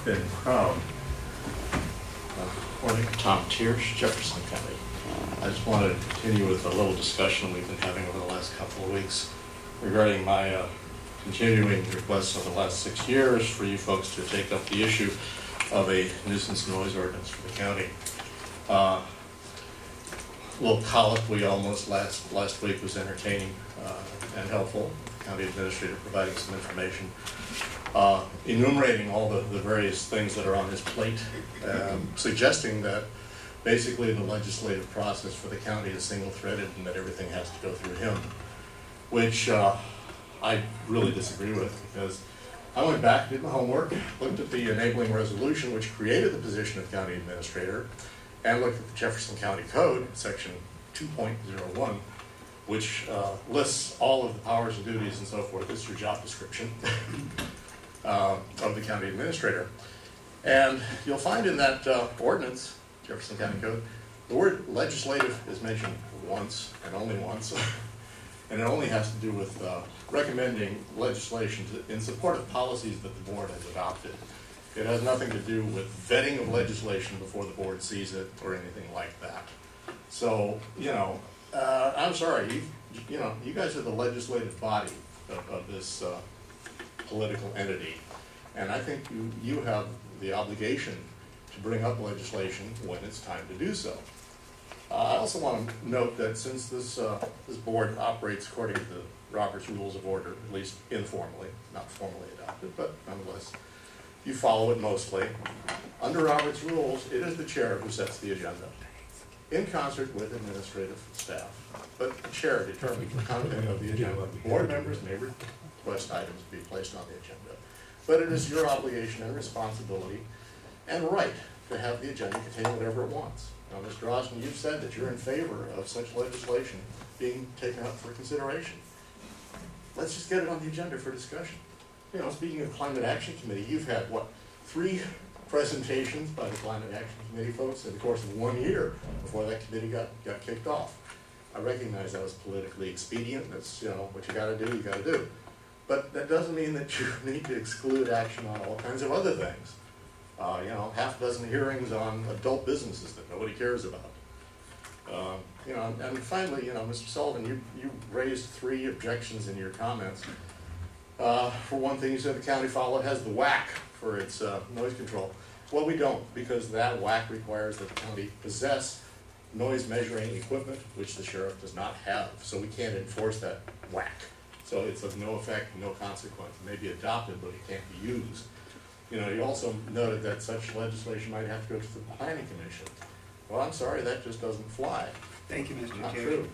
been proud. Morning, Tom Thiersch, Jefferson County. I just wanted to continue with a little discussion we've been having over the last couple of weeks regarding my continuing request over the last 6 years for you folks to take up the issue of a nuisance noise ordinance for the county. A little colloquy almost last week was entertaining and helpful. The county administrator providing some information, enumerating all the various things that are on his plate, suggesting that basically the legislative process for the county is single-threaded and that everything has to go through him, which I really disagree with, because I went back, did my homework, looked at the enabling resolution which created the position of county administrator, and looked at the Jefferson County Code, section 2.01, which lists all of the powers and duties and so forth. It's your job description of the county administrator. And you'll find in that ordinance, Jefferson County Code, the word legislative is mentioned once and only once, and it only has to do with recommending legislation in support of policies that the board has adopted. It has nothing to do with vetting of legislation before the board sees it or anything like that. So, I'm sorry, you guys are the legislative body of this political entity, and I think you have the obligation to bring up legislation when it's time to do so. I also want to note that since this board operates according to the Robert's Rules of Order, at least informally, not formally adopted, but nonetheless, you follow it mostly. Under Robert's Rules, it is the chair who sets the agenda, in concert with administrative staff. But the chair determines the content of the agenda. Board members may request items be placed on the agenda. But it is your obligation and responsibility and right to have the agenda contain whatever it wants. Now, Mr. Austin, you've said that you're in favor of such legislation being taken up for consideration. Let's just get it on the agenda for discussion. Speaking of Climate Action Committee, you've had, 3 presentations by the Climate Action Committee folks in the course of 1 year before that committee got kicked off. I recognize that was politically expedient. That's, what you got to do, you got to do. But that doesn't mean that you need to exclude action on all kinds of other things. Half a dozen hearings on adult businesses that nobody cares about. And finally, Mr. Sullivan, you raised 3 objections in your comments. For one thing, you said the county foul has the WAC for its noise control. Well, we don't, because that WAC requires that the county possess noise measuring equipment, which the sheriff does not have. So we can't enforce that WAC. So it's of no effect, no consequence. It may be adopted, but it can't be used. You also noted that such legislation might have to go to the Planning Commission. Well, I'm sorry, that just doesn't fly. Thank you, Mr. Not Chair. true.